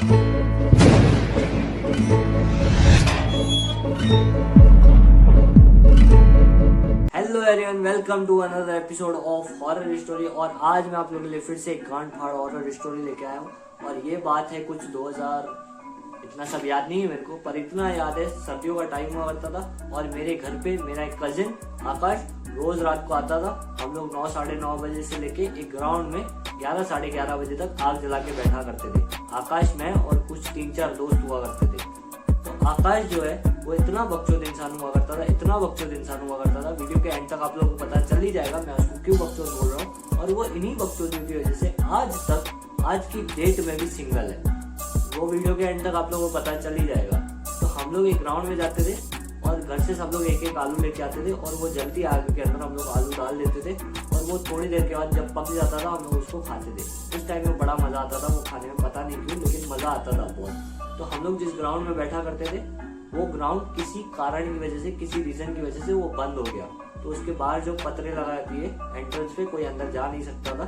Hello everyone, welcome to another episode of horror story. और आज मैं आप लोगों के लिए फिर से एक गांड फाड़ हॉरर स्टोरी लेके आया हूँ। और ये बात है कुछ 2000, इतना सब याद नहीं है मेरे को, पर इतना याद है सर्दियों का टाइम हुआ करता था और मेरे घर पे मेरा एक कजिन आकाश रोज रात को आता था। हम लोग 9 साढ़े 9 बजे से लेके एक ग्राउंड में 11 साढ़े 11 बजे तक आग जला के बैठा करते थे। आकाश, मैं और कुछ 3-4 दोस्त हुआ करते थे। तो आकाश जो है वो इतना बकचोद इंसान हुआ करता था, इतना बकचोद इंसान हुआ करता था, वीडियो के एंड तक आप लोगों को पता चल ही जाएगा मैं उसको क्यों बकचोद बोल रहा हूँ। और वो इन्हीं बकचोदियों की वजह से आज तक, आज की डेट में भी सिंगल है। वो वीडियो के एंड तक आप लोगों को पता चल ही जाएगा। तो हम लोग एक ग्राउंड में जाते थे और घर से सब लोग एक एक आलू लेके आते थे और वो जलती आग के अंदर हम लोग आलू डाल देते थे और वो थोड़ी देर के बाद जब पक जाता था हम लोग उसको खाते थे। उस टाइम में बड़ा मजा आता था वो खाने में, पता नहीं क्यों, लेकिन मजा आता था बहुत। तो हम लोग जिस ग्राउंड में बैठा करते थे वो ग्राउंड किसी कारण की वजह से, किसी रीजन की वजह से वो बंद हो गया। तो उसके बाहर जो पतरे लगाए दिए एंट्रेंस पे, कोई अंदर जा नहीं सकता था,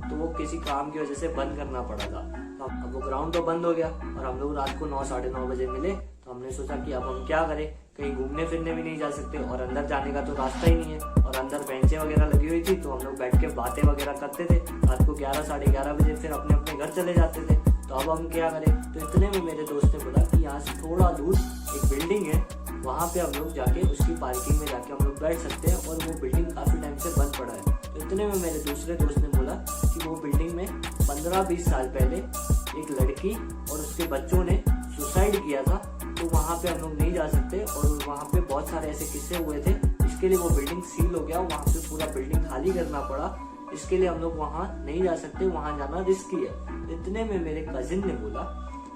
तो वो किसी काम की वजह से बंद करना पड़ा था। तो अब वो ग्राउंड तो बंद हो गया और हम लोग रात को 9 साढ़े 9 बजे मिले। तो हमने सोचा कि अब हम क्या करें, कहीं घूमने फिरने भी नहीं जा सकते और अंदर जाने का तो रास्ता ही नहीं है। और अंदर बेंचें वगैरह लगी हुई थी तो हम लोग बैठ के बातें वगैरह करते थे। रात को 11 साढ़े 11 बजे फिर अपने अपने घर चले जाते थे। तो अब हम क्या करें, तो इतने में मेरे दोस्त ने बोला कि यहाँ से थोड़ा दूर एक बिल्डिंग है, वहाँ पे हम लोग जाके उसकी पार्किंग में जाके हम लोग बैठ सकते हैं और वो बिल्डिंग काफी टाइम से बंद पड़ा है। तो इतने में मेरे दूसरे दोस्त ने बोला कि वो बिल्डिंग में 15-20 साल पहले एक लड़की और उसके बच्चों ने सुसाइड किया था, तो वहाँ पे हम लोग नहीं जा सकते और वहाँ पे बहुत सारे ऐसे किस्से हुए थे। इसके लिए वो बिल्डिंग सील हो गया, वहाँ पे पूरा बिल्डिंग खाली करना पड़ा। इसके लिए हम लोग वहाँ नहीं जा सकते, वहाँ जाना रिस्की है। इतने में मेरे कजिन ने बोला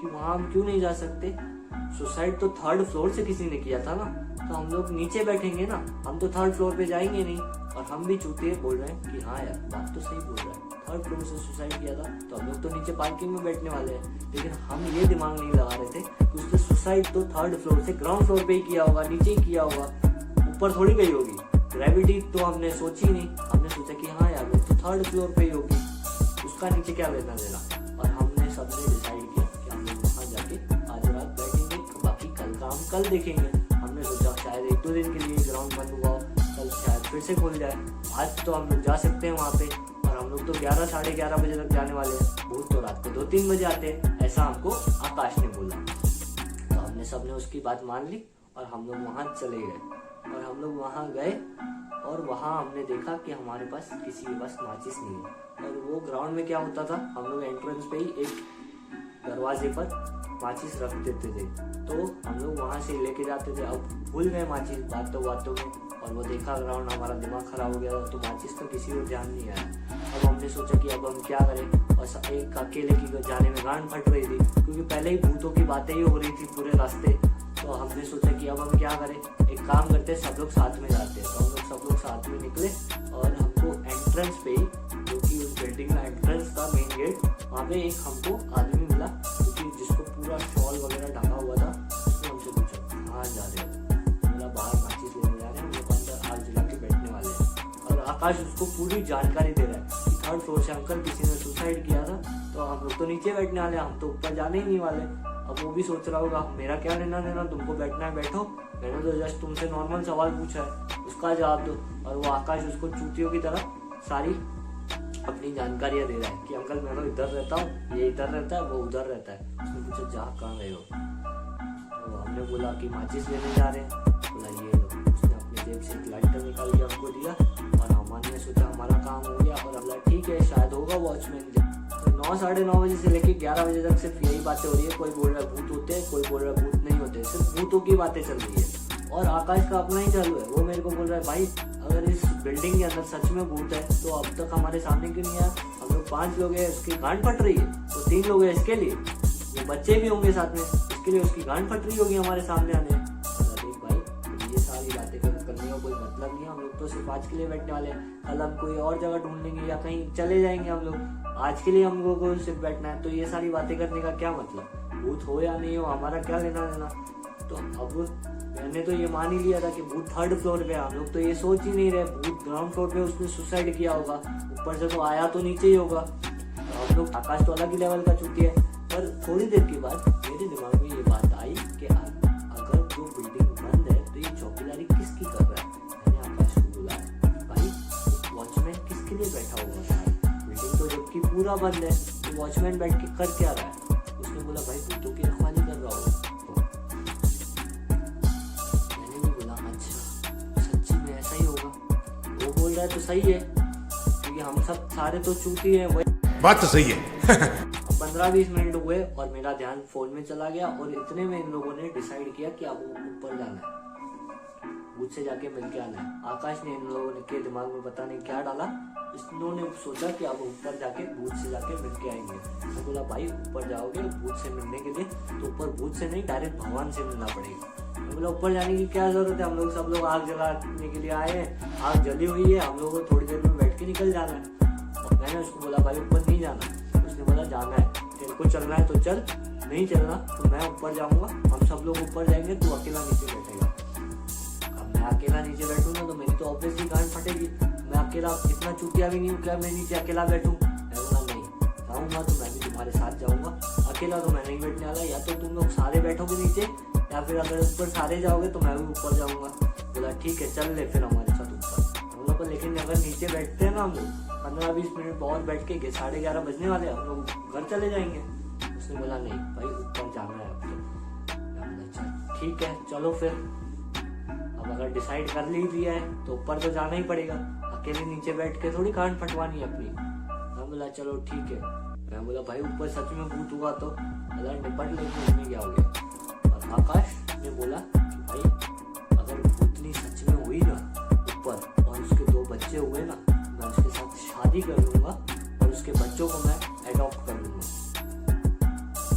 कि वहाँ हम क्यों नहीं जा सकते, सुसाइड तो 3rd फ्लोर से किसी ने किया था ना, तो हम लोग नीचे बैठेंगे ना, हम तो 3rd फ्लोर पे जाएंगे नहीं। और हम भी चूतिए बोल रहे हैं कि हाँ यार बात तो सही बोल रहा है, 3rd फ्लोर से सुसाइड किया था तो हम लोग तो नीचे पार्किंग में बैठने वाले हैं। लेकिन हम ये दिमाग नहीं लगा रहे थे कि उसने सुसाइड तो 3rd फ्लोर से ग्राउंड फ्लोर पे ही किया होगा, नीचे ही किया होगा, ऊपर थोड़ी गई होगी। ग्रेविटी तो हमने सोची नहीं, हमने सोचा कि हाँ यार वो तो 3rd फ्लोर पे ही होगी, उसका नीचे क्या लेना देना। और हमने सबने डिसाइड किया कि हम लोग वहाँ जाके आज रात बैठेंगे, बाकी कल का हम कल देखेंगे। हमने सोचा शायद 1-2 दिन के लिए ग्राउंड बंद हुआ, कल शायद फिर से खुल जाए, आज तो हम लोग जा सकते हैं वहाँ पे। और हम लोग तो 11 साढ़े 11 बजे तक जाने वाले हैं, भूत तो रात को 2-3 बजे आते हैं, ऐसा हमको आकाश ने बोला। तो हमने सबने उसकी बात मान ली और हम लोग वहाँ चले गए। और हम लोग वहाँ गए और वहाँ हमने देखा कि हमारे पास किसी के पास माचिस नहीं है। और वो ग्राउंड में क्या होता था, हम लोग एंट्रेंस पे ही एक दरवाजे पर माचिस रख देते थे, तो हम लोग वहाँ से लेके जाते थे। अब भूल गए माचिस बातों बातों में, और वो देखा ग्राउंड, हमारा दिमाग खराब हो गया तो माचिस का किसी को ध्यान नहीं आया। अब हमने सोचा कि अब हम क्या करें, और एक अकेले की जाने में गांड फट रही थी क्योंकि पहले ही भूतों की बातें ही हो रही थी पूरे रास्ते। तो हमने सोचा कि अब हम क्या करें, एक काम करते सब लोग साथ में जाते हैं। तो हम लोग सब लोग साथ में निकले और हमको एंट्रेंस पे ही, जो कि उस बिल्डिंग का एंट्रेंस था, मेन गेट, वहाँ पे एक हमको आदमी मिला जिसको पूरा शॉल वगैरह ढका हुआ था। उसने हमसे पूछा कहाँ जा रहे हो, बोला बाहर माचिस लेने जा रहे हैं, हम लोग अंदर आग जला के बैठने वाले हैं। और आकाश उसको पूरी जानकारी दे रहा है कि 3rd फ्लोर से अंकल किसी ने सुसाइड किया था, तो हम लोग तो नीचे बैठने वाले, हम तो ऊपर जाने ही नहीं वाले। अब वो भी सोच रहा होगा मेरा क्या लेना देना, तुमको बैठना है बैठो, मैंने तो जस्ट तुमसे नॉर्मल सवाल पूछा है, उसका जवाब दो। और वो आकाश उसको चूतियों की तरह सारी अपनी जानकारियां दे रहा है कि अंकल मैं तो इधर रहता हूँ, ये इधर रहता है, वो उधर रहता है। उसने पूछा जा कहाँ गए हो, तो हमने बोला कि माचिस लेने जा रहे हैं। बोला ये लो, उसने अपनी जेब से एक लाइटर निकाल के हमको दिया और हमने सोचा हमारा काम हो गया। और बोला ठीक है शायद होगा वॉचमैन। तो 9 साढ़े 9 बजे से लेके 11 बजे तक सिर्फ यही बातें हो रही है, कोई बोल रहा है भूत होते हैं, कोई बोल रहा है भूत नहीं होते, सिर्फ भूतों की बातें चल रही है। और आकाश का अपना ही चालू है, वो मेरे को बोल रहा है भाई अगर इस बिल्डिंग के अंदर सच में भूत है तो अब तक हमारे सामने क्यों नहीं आया, हम लोग 5 लोग हैं, उसकी गांड फट रही है, वो 3 लोग हैं इसके लिए, वो बच्चे भी होंगे साथ में, इसके लिए उसकी गांड फट रही होगी हमारे सामने आने। देख भाई ये सारी बातें करने का कोई मतलब नहीं है, हम लोग तो सिर्फ आज के लिए बैठने वाले हैं, कल हम कोई और जगह ढूंढ लेंगे या कहीं चले जाएंगे हम लोग, आज के लिए हम लोगों को सिर्फ बैठना है, तो ये सारी बातें करने का क्या मतलब, भूत हो या नहीं हो हमारा क्या लेना देना। तो अब मैंने तो ये मान ही लिया था कि भूत 3rd फ्लोर पे, हम लोग तो ये सोच ही नहीं रहे भूत ग्राउंड फ्लोर पे उसने सुसाइड किया होगा, ऊपर से तो आया तो नीचे ही होगा। तो हम लोग, आकाश तो अलग ही लेवल का चुकी है, पर थोड़ी देर के बाद मेरे दिमाग में ये बात आई कि अगर जो बिल्डिंग बंद है तो ये चौकीदारी किसकी कर रहा है। मैंने आकाश को बोला, भाई वॉचमैन किसके लिए बैठा हुआ है, बिल्डिंग तो जबकि पूरा बंद है तो वॉचमैन बैठ के कर क्या रहा है। उसने बोला, भाई भूतों की रखवाली कर रहा होगा। मैंने भी बोला, अच्छा सच्ची में ऐसा ही होगा। वो बोल रहा है तो सही है, क्योंकि हम सब सारे तो चूती हैं। वही बात तो सही है। 15-20 मिनट हुए और मेरा ध्यान फोन में चला गया और इतने में इन लोगों ने डिसाइड किया कि अब ऊपर जाना है, भूत से जाके मिल के आना है। आकाश ने इन लोगों के दिमाग में पता नहीं क्या डाला, इन्होंने सोचा कि अब ऊपर जाके भूत से जाके मिल के आएंगे। तो बोला, भाई ऊपर जाओगे भूत से मिलने के लिए तो ऊपर भूत से नहीं डायरेक्ट भगवान से मिलना पड़ेगा। तो बोला, ऊपर जाने की क्या जरूरत है, हम लोग सब लोग आग जलाने के लिए आए हैं, आग जली हुई है, हम लोगों को थोड़ी देर में बैठ के निकल जाना है। और मैंने उसको बोला, भाई ऊपर नहीं जाना। उसने बोला, जाना है, तेरे को चलना है तो चल, नहीं चलना तो मैं ऊपर जाऊंगा, हम सब लोग ऊपर जाएंगे, तू अकेला नीचे बैठेगा। अब मैं अकेला नीचे बैठूंगा तो मेरी तो ऑब्वियसली गांड फटेगी। मैं अकेला इतना चूतिया भी नहीं हूँ क्या मैं नीचे अकेला बैठूं। मैं बोला, नहीं जाऊंगा तो मैं भी तुम्हारे साथ जाऊंगा, अकेला तो मैं नहीं बैठने वाला। या तो तुम लोग सारे बैठोगे नीचे, या फिर अगर ऊपर सारे जाओगे तो मैं भी ऊपर जाऊंगा। बोला, ठीक है चल ले फिर हमारे साथ ऊपर। हम लोग को लेकिन अगर नीचे बैठते हैं ना हम लोग 15-20 मिनट और बैठ के 11:30 बजने वाले, हम लोग घर चले जाएंगे। उसने बोला, नहीं भाई ऊपर जाना है अब तो। मैं बोला, अच्छा ठीक है चलो फिर, अब अगर डिसाइड कर ली दिया है तो ऊपर तो जाना ही पड़ेगा, अकेले नीचे बैठ के थोड़ी कान फटवानी है अपनी। मैं बोला, चलो ठीक है। मैं बोला, भाई ऊपर सच में भूत हुआ तो अगर निपट लेंगे, उसमें क्या हो गया। और आकाश ने बोला कि भाई अगर भूतनी सच में हुई ना ऊपर और उसके 2 बच्चे हुए ना, मैं उसके साथ शादी कर लूंगा और उसके बच्चों को मैं एडॉप्ट कर लूंगा।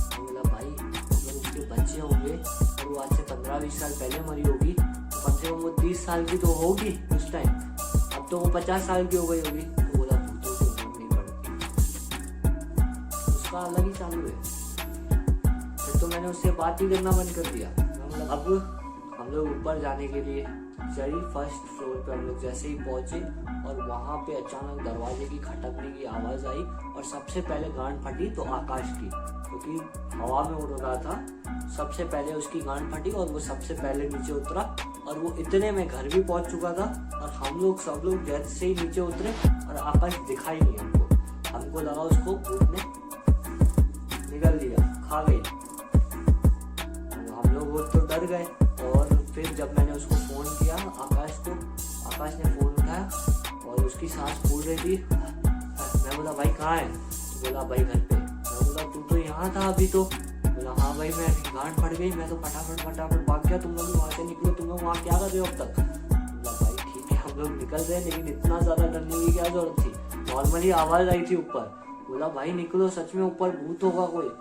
मैं बोला, भाई अगर उसके बच्चे होंगे और वो आज से 15-20 साल पहले मरी होगी तो कम से कम वो 30 साल की तो होगी उस टाइम, अब तो वो 50 साल की हो गई होगी। तो बोला, भूतों से उम्र नहीं बढ़ती, उसका अलग ही चालू है। फिर तो मैंने उससे बात ही करना बंद कर दिया। मतलब अब हम लोग ऊपर जाने के लिए चढ़ी, फर्स्ट फ्लोर पे हम लोग जैसे ही पहुंचे और वहां पे अचानक दरवाजे की खटकने की आवाज आई और सबसे पहले गांड फटी तो आकाश की, क्योंकि हवा में उड़ रहा था। सबसे पहले उसकी गांड फटी और वो सबसे पहले नीचे उतरा और वो इतने में घर भी पहुंच चुका था। और हम लोग सब लोग जैसे ही नीचे उतरे और आकाश दिखाई नहीं हमको लगा उसको भूत ने निगल लिया, खा गई। हम लोग तो डर गए। और फिर जब मैंने उसको फोन किया आकाश को, आकाश ने फोन उठाया और उसकी सांस फूल रही थी। मैं बोला, भाई कहाँ है। तो बोला, भाई घर पे। मैं बोला, तू तो यहाँ था अभी तो। बोला, हाँ भाई मैं गांड फट गई, मैं तो फटाफट भाग गया, तुम लोग वहाँ से निकलो, तुम लोग वहाँ क्या कर रहे हो अब तक। बोला, भाई ठीक है हम लोग निकल रहे, लेकिन इतना ज्यादा डरने की क्या जरूरत थी, नॉर्मली आवाज आई थी ऊपर। बोला, भाई निकलो, सच में ऊपर भूत होगा कोई।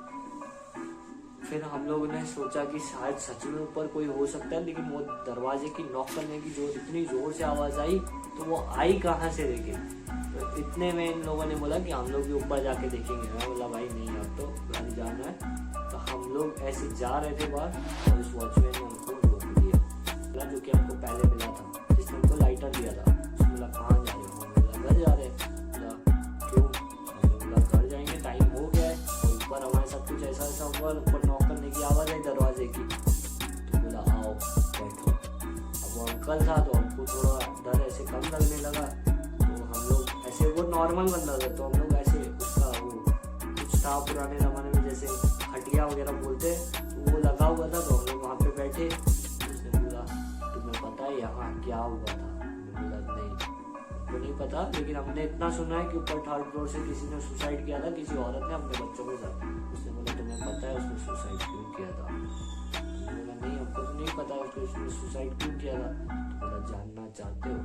फिर हम लोगों ने सोचा कि शायद सच में ऊपर कोई हो सकता है, लेकिन वो दरवाजे की नॉक करने की जो इतनी जोर से आवाज आई तो वो आई कहाँ से देखे। तो इतने में इन लोगों ने बोला कि हम लोग भी ऊपर जाके देखेंगे। मैं बोला, भाई नहीं अब तो घर जाना है। तो हम लोग ऐसे जा रहे थे बाहर और उस वॉचमैन ने हमको रोक दिया, जो कि हमको पहले मिला था, जिसने हमको लाइटर दिया था। उसने बोला, कहाँ जा रहे हो। हम बोला, घर जा रहे हैं। क्यों। हमने बोला, घर जाएंगे, टाइम हो गया है और ऊपर हमारे साथ कुछ ऐसा हुआ, ऊपर नॉक करने की आवाज आई दरवाजे की। तो बोला, आओ बैठो। अब वो अंकल था तो हमको थोड़ा डर ऐसे कम लगने लगा। तो हम लोग ऐसे, वो नॉर्मल बंदा था तो हम लोग ऐसे, उसका वो कुछ था पुराने जमाने में जैसे खटिया वगैरह बोलते, तो वो लगा हुआ था तो हम लोग वहाँ पे बैठे। उसने बोला, तुम्हें पता है यहाँ क्या हुआ था। हमने बोला, नहीं हमको नहीं पता, लेकिन हमने इतना सुना है कि ऊपर 3rd फ्लोर से किसी ने सुसाइड किया था, किसी औरत ने अपने बच्चों के साथ। उसने बोला, तुम्हें पता है उसने सुसाइड क्यों किया था। हमने बोला, नहीं हमको तो नहीं पता उसने सुसाइड क्यों किया था। तो बोला, जानना चाहते हो।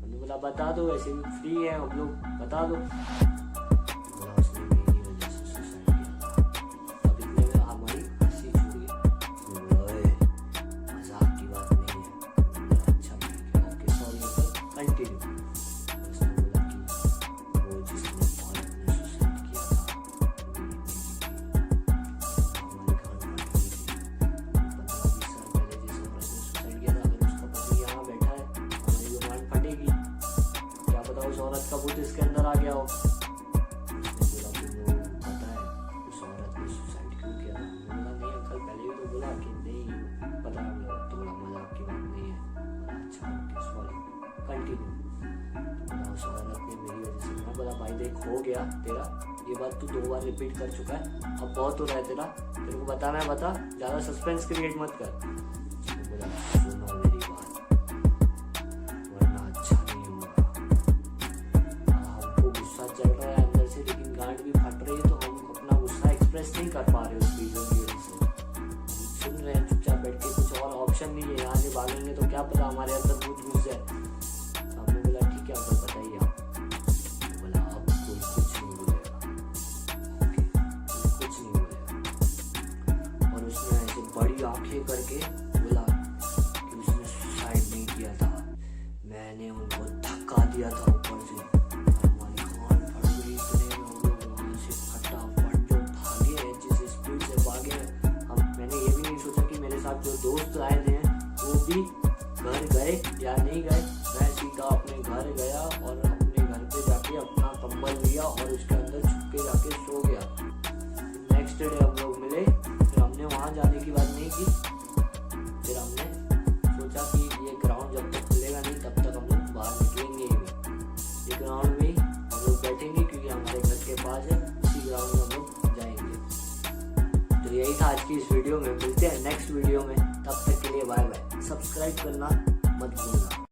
हमने बोला, बता दो, ऐसे भी फ्री है हम लोग, बता दो। बोला, उसने मेरी वजह से सुसाइड किया था। अब इतने में हमारी हंसी छूट गई। उसने बोला, मजाक की बात नहीं है। अच्छा ठीक है, ओके सॉरी अंकल, कंटिन्यू। उसने बोला कि वो जिसने औरत ने सुसाइड किया था हमारे घर में बैठी थी। 15-20 साल पहले जिस औरत ने सुसाइड किया था, अगर उसका पति यहाँ बैठा है हमारी जुबान फटेगी। क्या पता उस औरत का भूत इसके अंदर आ गया हो। बोला कि नहीं पता तुम्हारा मजाक की बात नहीं है। अच्छा ओके सॉरी कंटिन्यू। उस औरत ने मेरी वजह से, मैं बोला भाई देख हो गया तेरा, ये बात तू 2 बार रिपीट कर चुका है, अब बहुत हो रहा है तेरा, तेरे को बताना है बता, ज़्यादा सस्पेंस क्रिएट मत कर। बोला सुनो मेरी बात, वरना अच्छा नहीं होगा। हमको गुस्सा चल रहा है अंदर से, लेकिन गांड भी फट रही है, तो हम अपना गुस्सा एक्सप्रेस नहीं कर पा रहे उस वीडियो की वजह से। हम सुन रहे हैं चुपचाप बैठ के, कुछ और ऑप्शन नहीं है, यहाँ से भागेंगे तो क्या पता हमारे अंदर भूत घुस जाए। हमने बोला ठीक है अंकल बताइए आप। बोला अब कोई कुछ नहीं बोलेगा, ओके कुछ नहीं बोलेगा। और उसने ऐसे बड़ी आंखें करके बोला कि उसने सुसाइड नहीं किया था, मैंने उनको धक्का दिया था ऊपर से। हमारी कान फट गई, इतने में हम लोग वहाँ से फटाफट जो भागे हैं, जिस स्पीड से भागे हैं हम, मैंने ये भी नहीं सोचा कि मेरे साथ जो दोस्त आए थे वो भी घर गए या नहीं गए। मैं सीधा अपने घर गया और अपने घर पे जाके अपना कंबल लिया और उसके अंदर छुप के जाके सो गया। नेक्स्ट डे हम लोग मिले, फिर हमने वहाँ जाने की बात नहीं की। फिर हमने सोचा कि ये ग्राउंड जब तक खुलेगा नहीं तब तक हम लोग बाहर निकलेंगे ही नहीं। ये ग्राउंड में हम लोग बैठेंगे क्योंकि हमारे घर के पास है, उसी ग्राउंड में हम लोग जाएंगे। तो यही था आज की इस वीडियो में, मिलते हैं नेक्स्ट वीडियो में, तब तक के लिए बाय बाय। सब्सक्राइब करना मत भूलना।